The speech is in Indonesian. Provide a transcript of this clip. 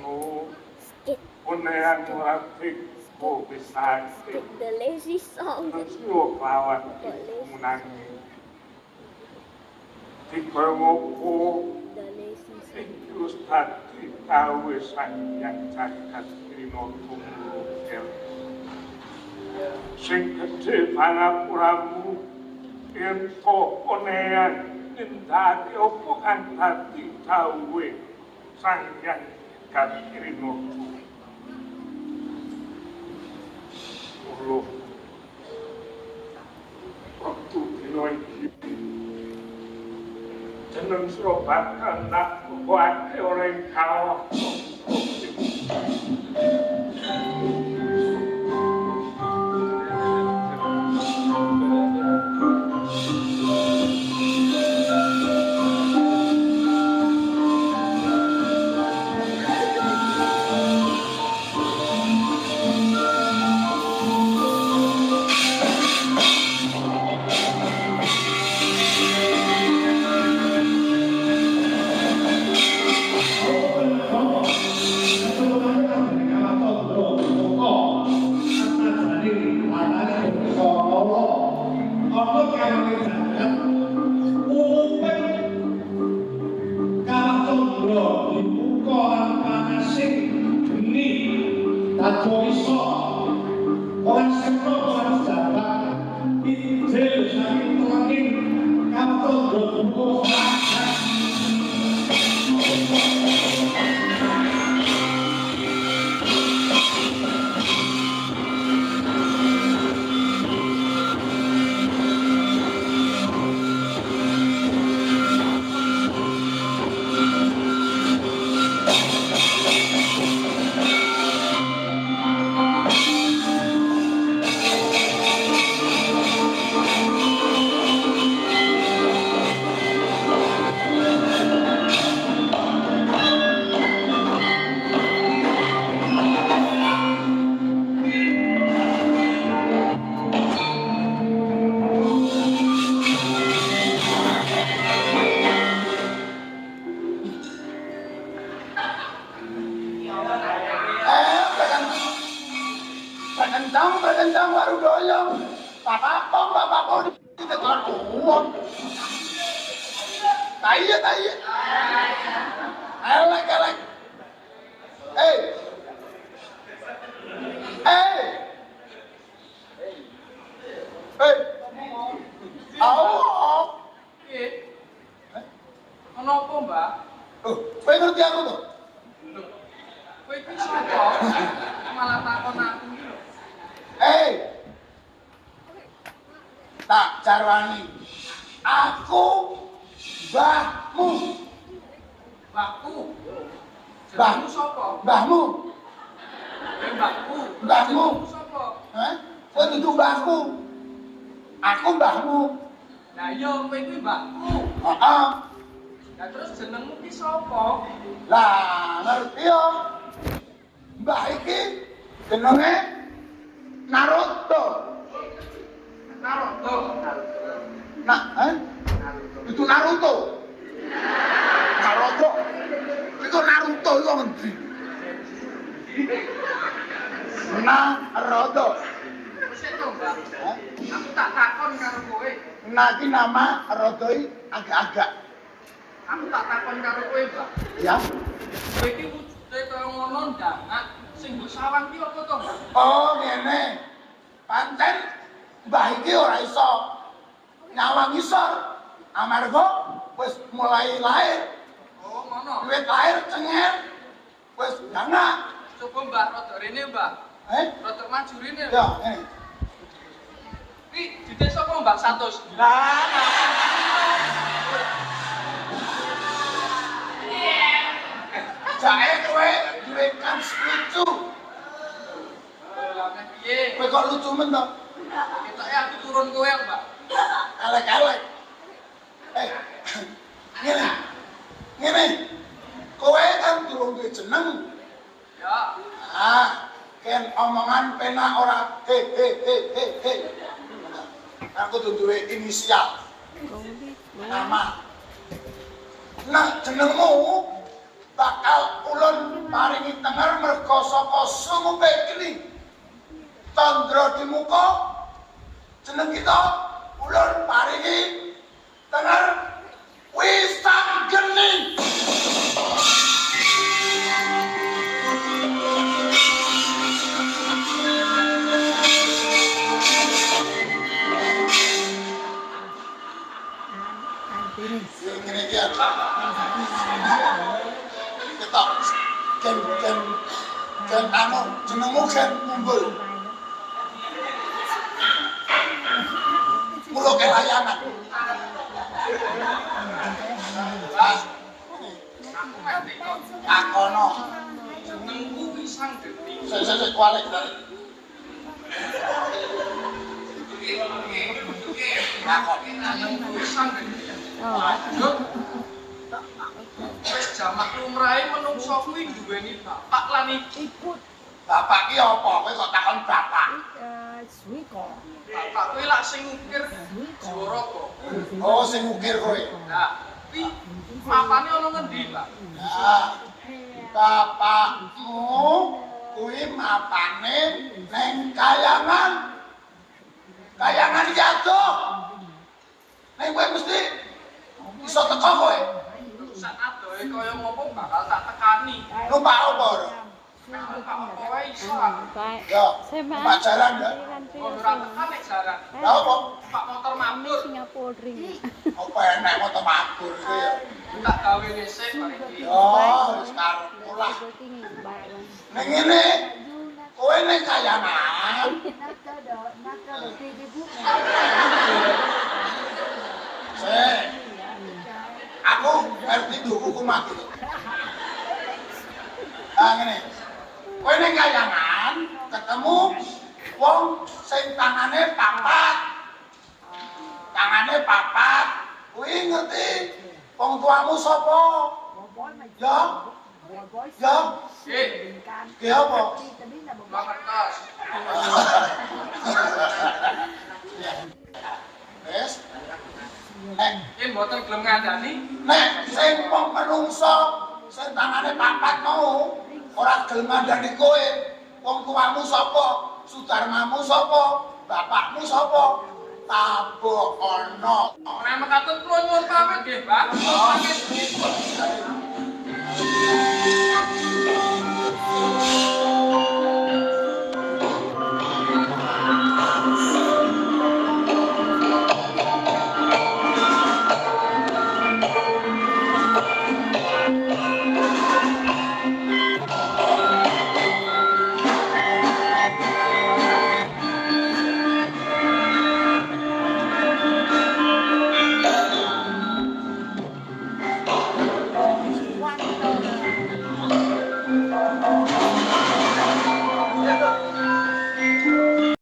Oh, unean muratik oh bisa. The lazy song. Siyo kawan menangi. Dikomopo The lazy song. Ikus hati tahu yang cacat rino tunggu. Sing gede pangapuramu ento onean nindaki opo kan hati tahu yang cacat rino tunggu. Waktu dino iki jeneng Surabaya nak kuwate orang kawah. Berkencang baru doyong. Bapak ditekan uang. Taya. Elek. Hey. Awak. Ono apa, Mbak? Kowe ngerti aku tuh? Kowe iki sapa? Malah takon aku iki lho. Tak jarwani. Aku mbahmu. Mbahku. Mbahmu sapa? Mbahmu. Mbahku. Mbahmu. Sapa? Kowe dudu mbahku. Aku mbahmu. Lah iya kowe iki mbahku. Heeh. Lah terus jenengmu ki sapa? Lah ngerti yo. Mbah iki jenenge Naruto. Naruto. Itu Naruto. Itu Naruto itu ngendi? Naruto. Wis to, Mbak. Aku tak takon karo kowe. Nah iki nama Rodoi agak-agak. Aku tak takon karo kowe, Mbak. Ya. Kowe iki wujude kaya ngono ndangak sing mbok sawang ki apa to, Mbak? Oh, ngene. Pancen mbah iki ora iso nyawang isor. Amarga wis mulai lahir. Oh, ngono. Wiwit lahir cengeng. Wis ndangak. Coba Mbak rada rene, Mbak. Rada maju rene. Ya, ngene. Ki dite sapa Mbak Santos? Lah, jae kowe duwe kans lucu. Lah piye? Kowe kok lucu men to? Ketoke aku turun kowe, Mbak. Elek-elek. Ngene. Kowe kan durung duwe jeneng. Ya. Ken omongan penak ora he. Aku duwe inisial. Nama. Nah, jenengmu bakal ulun paringi tenger merga saka sumupe geni tandra di muka jeneng kita ulun paringi tenger wisang geni. Ngene iki kita ken anu jenengmu ken kumpul mulo kelayangan akono Jenengku Wisang Geni. sesek kualik Jenengku Wisang Geni. Waduh. Wis jamak lumrahe menungso kuwi duweni bapak lan ibu. bapak ki apa kowe kok takon bapak Bapak kuwi lak sing ngukir Jawara kok. oh sing ngukir kowe Nah, kuwi papane ana ngendi, Pak? nah bapakmu kuwi mapane neng kayangan iki adoh neng kowe mesti iso teko kowe Urusan adohe kaya ngopo bakal tak tekani. numpak apa ora Numpak apa wae iso. ya numpak jalan ya Ora tekan nek jaran. lha apa Pak motor mabur. apa enek motor mabur iki ya Tak gawe dhisik Pak iki. yo wis karepmu lah ning ngene kowe ning kayangan aku ngerti dukuku mati. Ngene. Kowe ning kayangan ketemu wong sing tangane papat. Tangane papat. Kuwi ngerti wong tuamu sapa? Ya. Ya. Ki apa? Mangertos. Wes. Nek Yen mboten gelem ngandani, nek sing wong menungso sing tangane papat mau ora gelem ngandani kowe wong tuamu sapa sudarmamu sapa bapakmu sapa tabokono nek mekaten kula nyuwun pamit nggih, Pak. Pamit.